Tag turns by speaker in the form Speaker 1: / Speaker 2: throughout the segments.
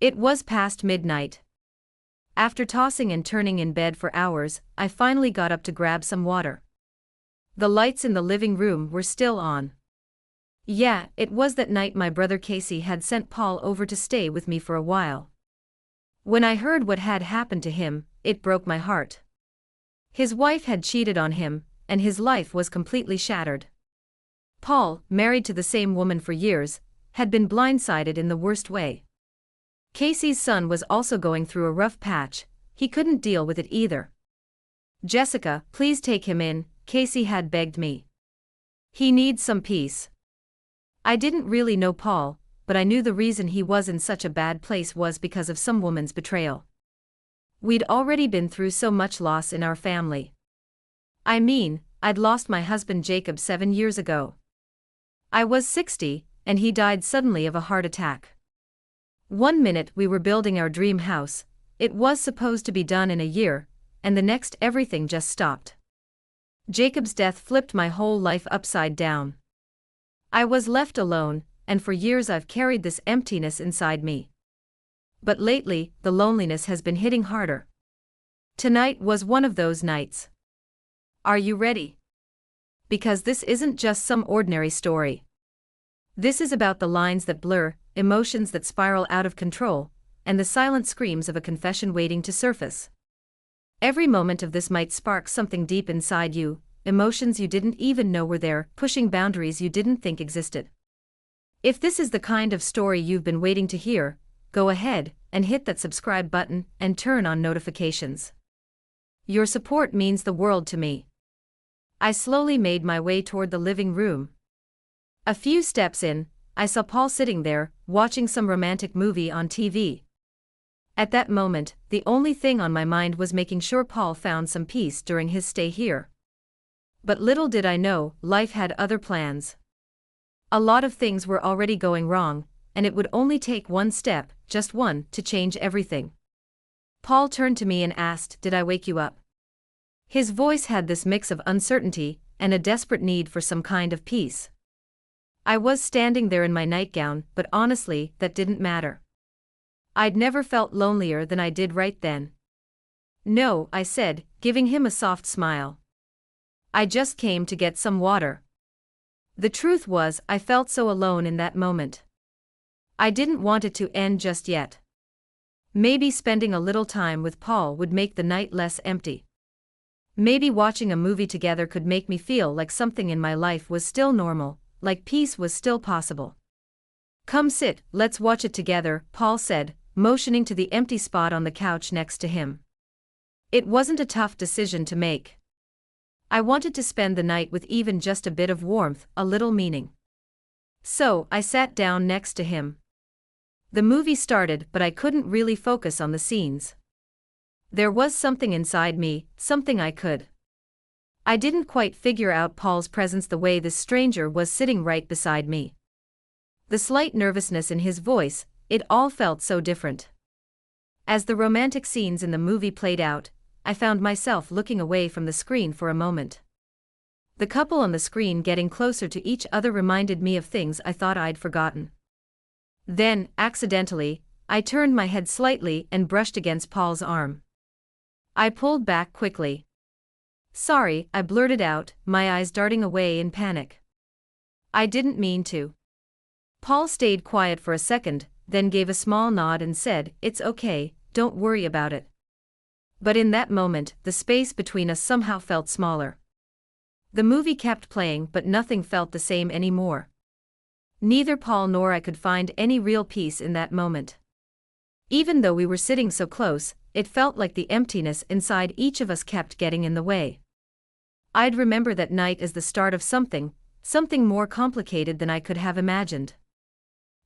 Speaker 1: It was past midnight. After tossing and turning in bed for hours, I finally got up to grab some water. The lights in the living room were still on. Yeah, it was that night my brother Casey had sent Paul over to stay with me for a while. When I heard what had happened to him, it broke my heart. His wife had cheated on him, and his life was completely shattered. Paul, married to the same woman for years, had been blindsided in the worst way. Casey's son was also going through a rough patch, he couldn't deal with it either. "Jessica, please take him in," Casey had begged me. "He needs some peace." I didn't really know Paul, but I knew the reason he was in such a bad place was because of some woman's betrayal. We'd already been through so much loss in our family. I mean, I'd lost my husband Jacob 7 years ago. I was 60, and he died suddenly of a heart attack. One minute we were building our dream house, it was supposed to be done in a year, and the next everything just stopped. Jacob's death flipped my whole life upside down. I was left alone, and for years I've carried this emptiness inside me. But lately, the loneliness has been hitting harder. Tonight was one of those nights. Are you ready? Because this isn't just some ordinary story. This is about the lines that blur, emotions that spiral out of control, and the silent screams of a confession waiting to surface. Every moment of this might spark something deep inside you, emotions you didn't even know were there, pushing boundaries you didn't think existed. If this is the kind of story you've been waiting to hear, go ahead and hit that subscribe button and turn on notifications. Your support means the world to me. I slowly made my way toward the living room. A few steps in, I saw Paul sitting there, watching some romantic movie on TV. At that moment, the only thing on my mind was making sure Paul found some peace during his stay here. But little did I know, life had other plans. A lot of things were already going wrong, and it would only take one step, just one, to change everything. Paul turned to me and asked, "Did I wake you up?" His voice had this mix of uncertainty and a desperate need for some kind of peace. I was standing there in my nightgown, but honestly, that didn't matter. I'd never felt lonelier than I did right then. "No," I said, giving him a soft smile. "I just came to get some water." The truth was, I felt so alone in that moment. I didn't want it to end just yet. Maybe spending a little time with Paul would make the night less empty. Maybe watching a movie together could make me feel like something in my life was still normal, like peace was still possible. "Come sit, let's watch it together," Paul said, motioning to the empty spot on the couch next to him. It wasn't a tough decision to make. I wanted to spend the night with even just a bit of warmth, a little meaning. So, I sat down next to him. The movie started, but I couldn't really focus on the scenes. There was something inside me, something I didn't quite figure out Paul's presence the way this stranger was sitting right beside me. The slight nervousness in his voice, it all felt so different. As the romantic scenes in the movie played out, I found myself looking away from the screen for a moment. The couple on the screen getting closer to each other reminded me of things I thought I'd forgotten. Then, accidentally, I turned my head slightly and brushed against Paul's arm. I pulled back quickly. "Sorry," I blurted out, my eyes darting away in panic. "I didn't mean to." Paul stayed quiet for a second, then gave a small nod and said, "It's okay, don't worry about it." But in that moment, the space between us somehow felt smaller. The movie kept playing, but nothing felt the same anymore. Neither Paul nor I could find any real peace in that moment. Even though we were sitting so close, it felt like the emptiness inside each of us kept getting in the way. I'd remember that night as the start of something more complicated than I could have imagined.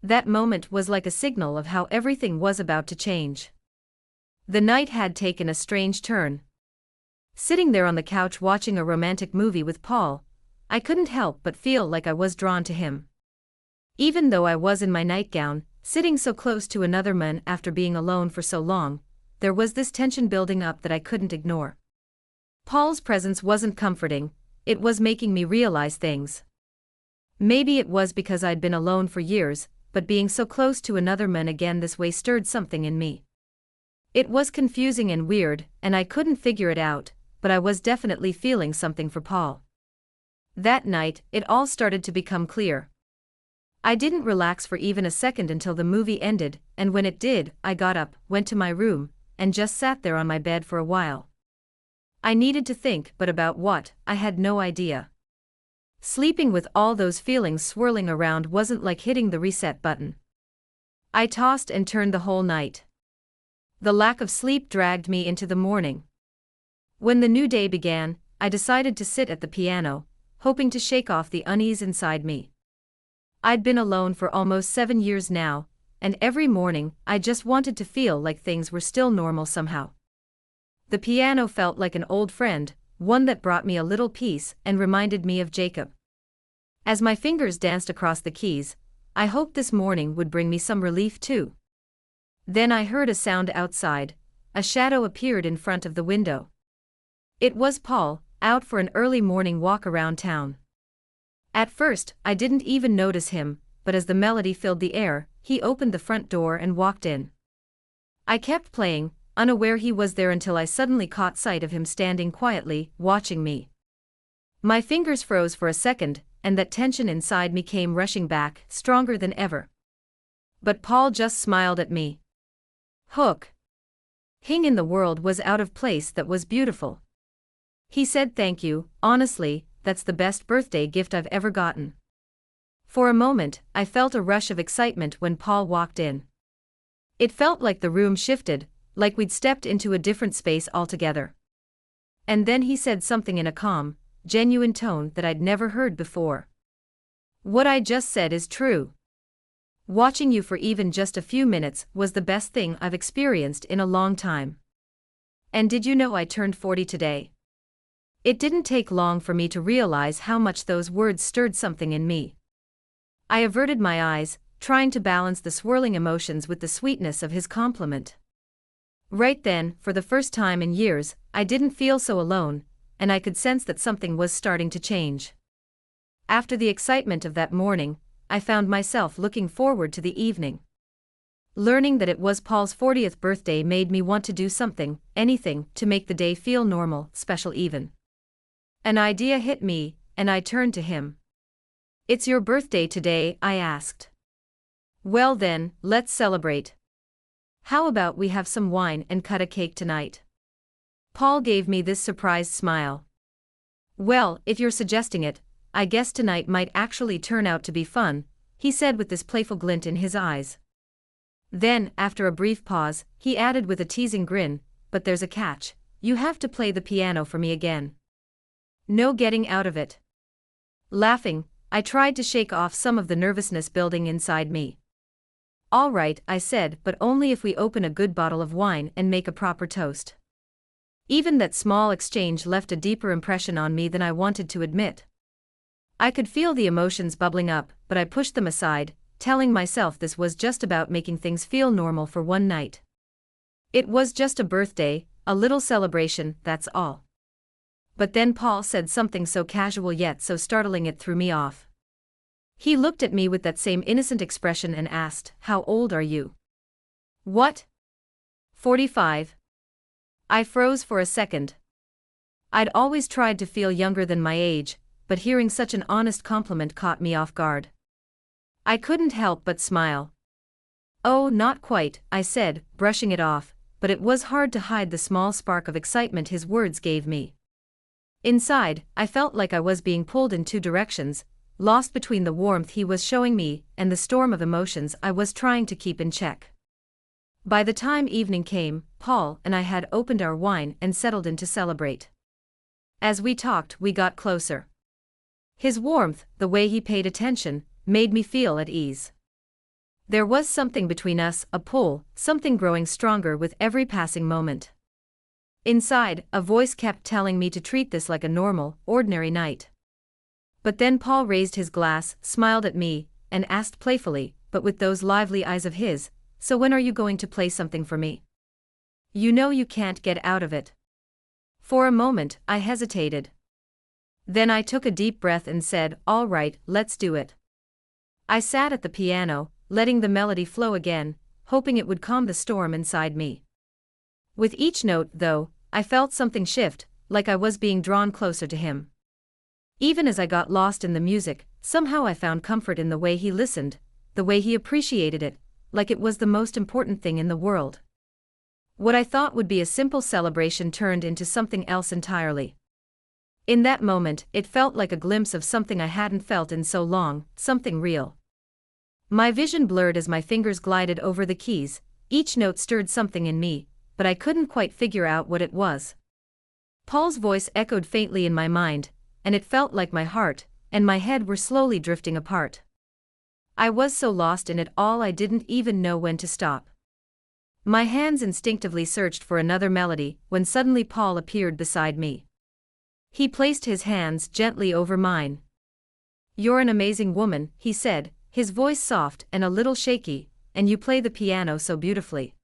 Speaker 1: That moment was like a signal of how everything was about to change. The night had taken a strange turn. Sitting there on the couch watching a romantic movie with Paul, I couldn't help but feel like I was drawn to him. Even though I was in my nightgown, sitting so close to another man after being alone for so long, there was this tension building up that I couldn't ignore. Paul's presence wasn't comforting, it was making me realize things. Maybe it was because I'd been alone for years, but being so close to another man again this way stirred something in me. It was confusing and weird, and I couldn't figure it out, but I was definitely feeling something for Paul. That night, it all started to become clear. I didn't relax for even a second until the movie ended, and when it did, I got up, went to my room, and just sat there on my bed for a while. I needed to think, but about what, I had no idea. Sleeping with all those feelings swirling around wasn't like hitting the reset button. I tossed and turned the whole night. The lack of sleep dragged me into the morning. When the new day began, I decided to sit at the piano, hoping to shake off the unease inside me. I'd been alone for almost 7 years now, and every morning, I just wanted to feel like things were still normal somehow. The piano felt like an old friend, one that brought me a little peace and reminded me of Jacob. As my fingers danced across the keys, I hoped this morning would bring me some relief too. Then I heard a sound outside. A shadow appeared in front of the window. It was Paul, out for an early morning walk around town. At first, I didn't even notice him, but as the melody filled the air, he opened the front door and walked in. I kept playing, unaware he was there until I suddenly caught sight of him standing quietly, watching me. My fingers froze for a second, and that tension inside me came rushing back, stronger than ever. But Paul just smiled at me. Hook. Hing in the world was out of place that was beautiful. He said thank you, honestly, that's the best birthday gift I've ever gotten. For a moment, I felt a rush of excitement when Paul walked in. It felt like the room shifted, like we'd stepped into a different space altogether. And then he said something in a calm, genuine tone that I'd never heard before. What I just said is true. Watching you for even just a few minutes was the best thing I've experienced in a long time. And did you know I turned 40 today? It didn't take long for me to realize how much those words stirred something in me. I averted my eyes, trying to balance the swirling emotions with the sweetness of his compliment. Right then, for the first time in years, I didn't feel so alone, and I could sense that something was starting to change. After the excitement of that morning, I found myself looking forward to the evening. Learning that it was Paul's 40th birthday made me want to do something, anything, to make the day feel normal, special even. An idea hit me, and I turned to him. "It's your birthday today," I asked. "Well then, let's celebrate. How about we have some wine and cut a cake tonight?" Paul gave me this surprised smile. "Well, if you're suggesting it, I guess tonight might actually turn out to be fun," he said with this playful glint in his eyes. Then, after a brief pause, he added with a teasing grin, "But there's a catch, you have to play the piano for me again. No getting out of it." Laughing, I tried to shake off some of the nervousness building inside me. "All right," I said, "but only if we open a good bottle of wine and make a proper toast." Even that small exchange left a deeper impression on me than I wanted to admit. I could feel the emotions bubbling up, but I pushed them aside, telling myself this was just about making things feel normal for one night. It was just a birthday, a little celebration, that's all. But then Paul said something so casual yet so startling it threw me off. He looked at me with that same innocent expression and asked, "How old are you?" "What?" "45. I froze for a second. I'd always tried to feel younger than my age, but hearing such an honest compliment caught me off guard. I couldn't help but smile. "Oh, not quite," I said, brushing it off, but it was hard to hide the small spark of excitement his words gave me. Inside, I felt like I was being pulled in two directions, lost between the warmth he was showing me and the storm of emotions I was trying to keep in check. By the time evening came, Paul and I had opened our wine and settled in to celebrate. As we talked, we got closer. His warmth, the way he paid attention, made me feel at ease. There was something between us, a pull, something growing stronger with every passing moment. Inside, a voice kept telling me to treat this like a normal, ordinary night. But then Paul raised his glass, smiled at me, and asked playfully, but with those lively eyes of his, "So when are you going to play something for me? You know you can't get out of it." For a moment, I hesitated. Then I took a deep breath and said, "All right, let's do it." I sat at the piano, letting the melody flow again, hoping it would calm the storm inside me. With each note, though, I felt something shift, like I was being drawn closer to him. Even as I got lost in the music, somehow I found comfort in the way he listened, the way he appreciated it, like it was the most important thing in the world. What I thought would be a simple celebration turned into something else entirely. In that moment, it felt like a glimpse of something I hadn't felt in so long, something real. My vision blurred as my fingers glided over the keys, each note stirred something in me, but I couldn't quite figure out what it was. Paul's voice echoed faintly in my mind, and it felt like my heart and my head were slowly drifting apart. I was so lost in it all I didn't even know when to stop. My hands instinctively searched for another melody when suddenly Paul appeared beside me. He placed his hands gently over mine. "You're an amazing woman," he said, his voice soft and a little shaky, "and you play the piano so beautifully."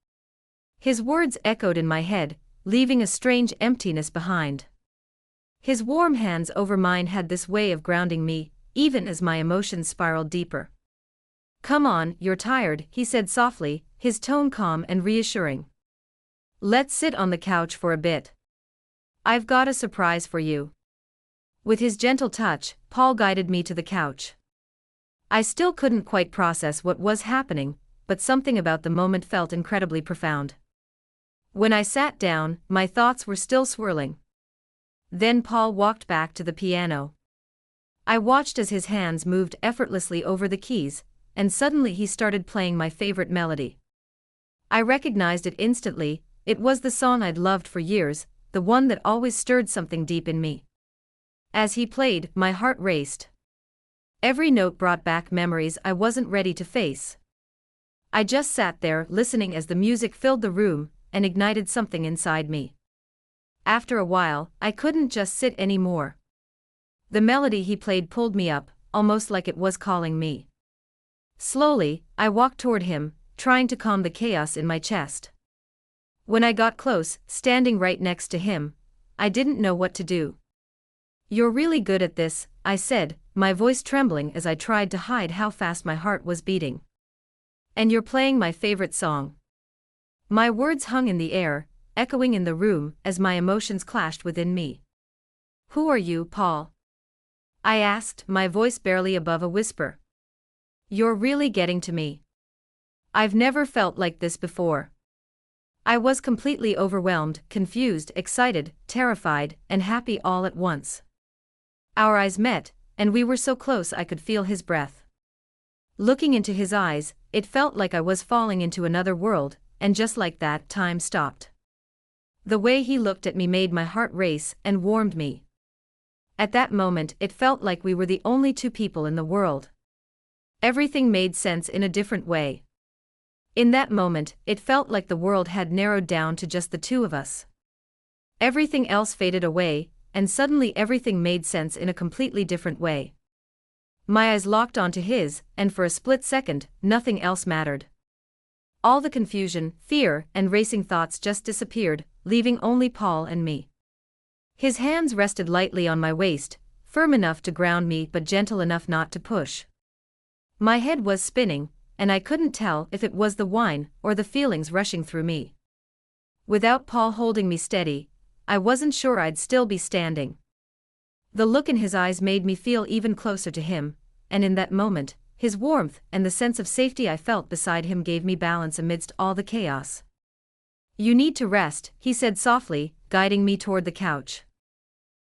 Speaker 1: His words echoed in my head, leaving a strange emptiness behind. His warm hands over mine had this way of grounding me, even as my emotions spiraled deeper. "Come on, you're tired," he said softly, his tone calm and reassuring. "Let's sit on the couch for a bit. I've got a surprise for you." With his gentle touch, Paul guided me to the couch. I still couldn't quite process what was happening, but something about the moment felt incredibly profound. When I sat down, my thoughts were still swirling. Then Paul walked back to the piano. I watched as his hands moved effortlessly over the keys, and suddenly he started playing my favorite melody. I recognized it instantly. It was the song I'd loved for years, the one that always stirred something deep in me. As he played, my heart raced. Every note brought back memories I wasn't ready to face. I just sat there listening as the music filled the room and ignited something inside me. After a while, I couldn't just sit anymore. The melody he played pulled me up, almost like it was calling me. Slowly, I walked toward him, trying to calm the chaos in my chest. When I got close, standing right next to him, I didn't know what to do. "You're really good at this," I said, my voice trembling as I tried to hide how fast my heart was beating. "And you're playing my favorite song." My words hung in the air, echoing in the room as my emotions clashed within me. "Who are you, Paul?" I asked, my voice barely above a whisper. "You're really getting to me. I've never felt like this before." I was completely overwhelmed, confused, excited, terrified, and happy all at once. Our eyes met, and we were so close I could feel his breath. Looking into his eyes, it felt like I was falling into another world, and just like that, time stopped. The way he looked at me made my heart race and warmed me. At that moment, it felt like we were the only two people in the world. Everything made sense in a different way. In that moment, it felt like the world had narrowed down to just the two of us. Everything else faded away, and suddenly everything made sense in a completely different way. My eyes locked onto his, and for a split second, nothing else mattered. All the confusion, fear, and racing thoughts just disappeared, leaving only Paul and me. His hands rested lightly on my waist, firm enough to ground me but gentle enough not to push. My head was spinning, and I couldn't tell if it was the wine or the feelings rushing through me. Without Paul holding me steady, I wasn't sure I'd still be standing. The look in his eyes made me feel even closer to him, and in that moment, his warmth and the sense of safety I felt beside him gave me balance amidst all the chaos. "You need to rest," he said softly, guiding me toward the couch.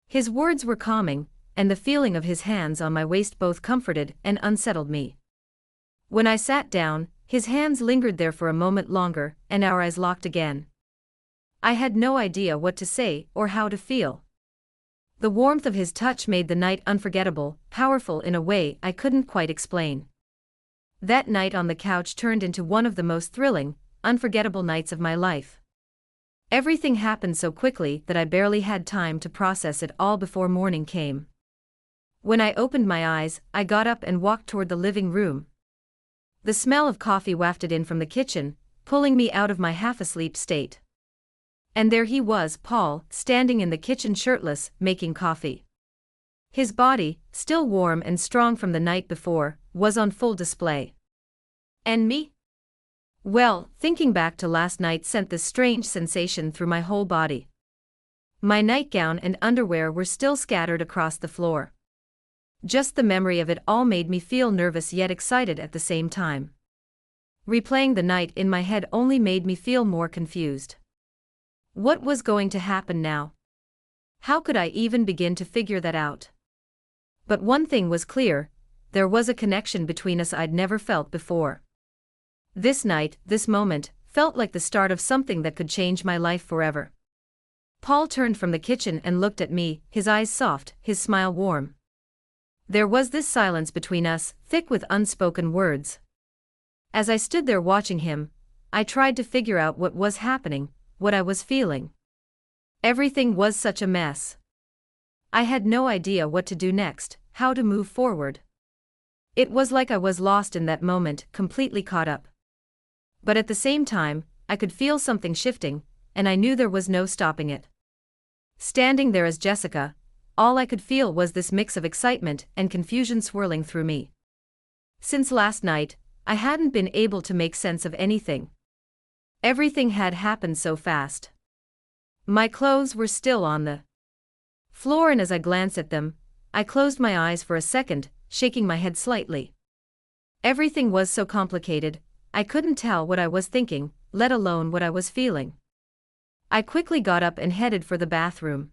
Speaker 1: His words were calming, and the feeling of his hands on my waist both comforted and unsettled me. When I sat down, his hands lingered there for a moment longer, and our eyes locked again. I had no idea what to say or how to feel. The warmth of his touch made the night unforgettable, powerful in a way I couldn't quite explain. That night on the couch turned into one of the most thrilling, unforgettable nights of my life. Everything happened so quickly that I barely had time to process it all before morning came. When I opened my eyes, I got up and walked toward the living room. The smell of coffee wafted in from the kitchen, pulling me out of my half-asleep state. And there he was, Paul, standing in the kitchen shirtless, making coffee. His body, still warm and strong from the night before, was on full display. And me? Well, thinking back to last night sent this strange sensation through my whole body. My nightgown and underwear were still scattered across the floor. Just the memory of it all made me feel nervous yet excited at the same time. Replaying the night in my head only made me feel more confused. What was going to happen now? How could I even begin to figure that out? But one thing was clear, there was a connection between us I'd never felt before. This night, this moment, felt like the start of something that could change my life forever. Paul turned from the kitchen and looked at me, his eyes soft, his smile warm. There was this silence between us, thick with unspoken words. As I stood there watching him, I tried to figure out what was happening, what I was feeling. Everything was such a mess. I had no idea what to do next, how to move forward. It was like I was lost in that moment, completely caught up. But at the same time, I could feel something shifting, and I knew there was no stopping it. Standing there as Jessica, all I could feel was this mix of excitement and confusion swirling through me. Since last night, I hadn't been able to make sense of anything. Everything had happened so fast. My clothes were still on the floor, and as I glanced at them, I closed my eyes for a second, shaking my head slightly. Everything was so complicated, I couldn't tell what I was thinking, let alone what I was feeling. I quickly got up and headed for the bathroom.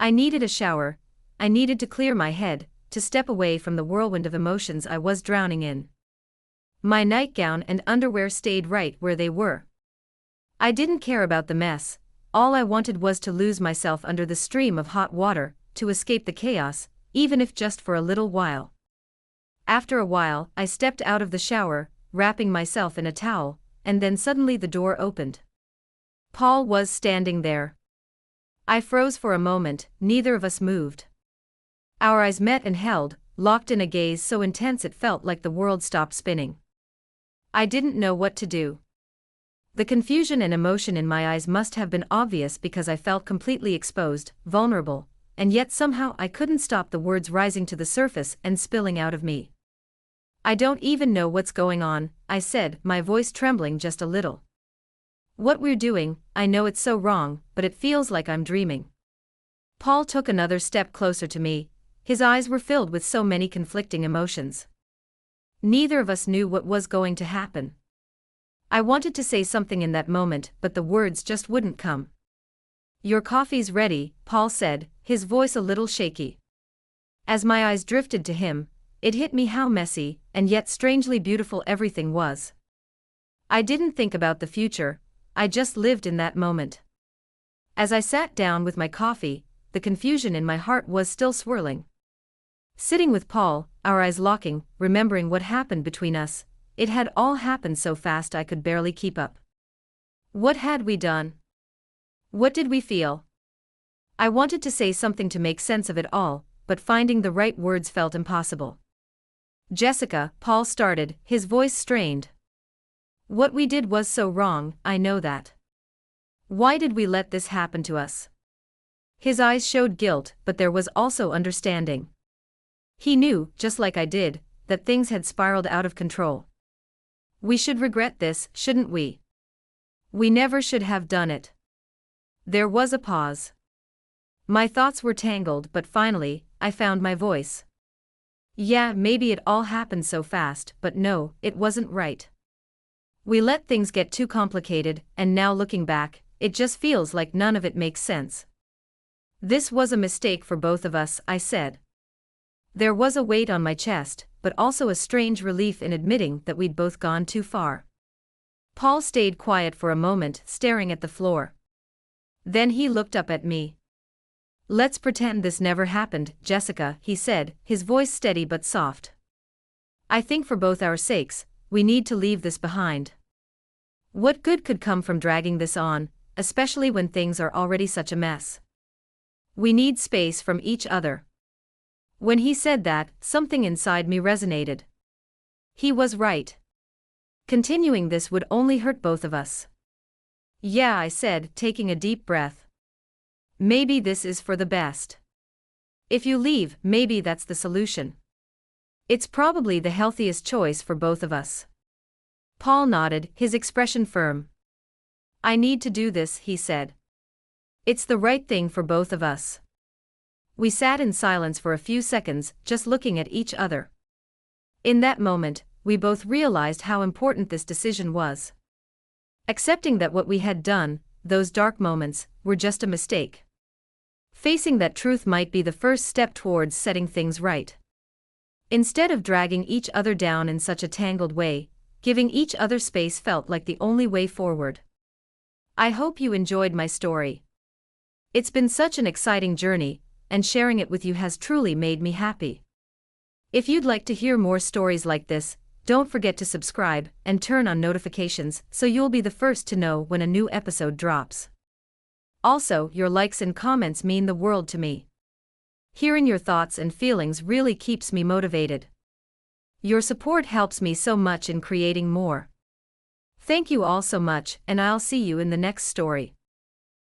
Speaker 1: I needed a shower, I needed to clear my head, to step away from the whirlwind of emotions I was drowning in. My nightgown and underwear stayed right where they were. I didn't care about the mess, all I wanted was to lose myself under the stream of hot water, to escape the chaos, even if just for a little while. After a while, I stepped out of the shower, wrapping myself in a towel, and then suddenly the door opened. Paul was standing there. I froze for a moment, neither of us moved. Our eyes met and held, locked in a gaze so intense it felt like the world stopped spinning. I didn't know what to do. The confusion and emotion in my eyes must have been obvious because I felt completely exposed, vulnerable, and yet somehow I couldn't stop the words rising to the surface and spilling out of me. I don't even know what's going on, I said, my voice trembling just a little. What we're doing, I know it's so wrong, but it feels like I'm dreaming. Paul took another step closer to me, his eyes were filled with so many conflicting emotions. Neither of us knew what was going to happen. I wanted to say something in that moment, but the words just wouldn't come. Your coffee's ready, Paul said, his voice a little shaky. As my eyes drifted to him, it hit me how messy, and yet strangely beautiful everything was. I didn't think about the future, I just lived in that moment. As I sat down with my coffee, the confusion in my heart was still swirling. Sitting with Paul, our eyes locking, remembering what happened between us, it had all happened so fast I could barely keep up. What had we done? What did we feel? I wanted to say something to make sense of it all, but finding the right words felt impossible. Jessica, Paul started, his voice strained. What we did was so wrong, I know that. Why did we let this happen to us? His eyes showed guilt, but there was also understanding. He knew, just like I did, that things had spiraled out of control. We should regret this, shouldn't we? We never should have done it. There was a pause. My thoughts were tangled, but finally, I found my voice. Yeah, maybe it all happened so fast, but no, it wasn't right. We let things get too complicated, and now looking back, it just feels like none of it makes sense. This was a mistake for both of us, I said. There was a weight on my chest, but also a strange relief in admitting that we'd both gone too far. Paul stayed quiet for a moment, staring at the floor. Then he looked up at me. Let's pretend this never happened, Jessica, he said, his voice steady but soft. I think for both our sakes, we need to leave this behind. What good could come from dragging this on, especially when things are already such a mess? We need space from each other. When he said that, something inside me resonated. He was right. Continuing this would only hurt both of us. Yeah, I said, taking a deep breath. Maybe this is for the best. If you leave, maybe that's the solution. It's probably the healthiest choice for both of us. Paul nodded, his expression firm. I need to do this, he said. It's the right thing for both of us. We sat in silence for a few seconds, just looking at each other. In that moment, we both realized how important this decision was. Accepting that what we had done, those dark moments, were just a mistake. Facing that truth might be the first step towards setting things right. Instead of dragging each other down in such a tangled way, giving each other space felt like the only way forward. I hope you enjoyed my story. It's been such an exciting journey, and sharing it with you has truly made me happy. If you'd like to hear more stories like this, don't forget to subscribe and turn on notifications so you'll be the first to know when a new episode drops. Also, your likes and comments mean the world to me. Hearing your thoughts and feelings really keeps me motivated. Your support helps me so much in creating more. Thank you all so much, and I'll see you in the next story.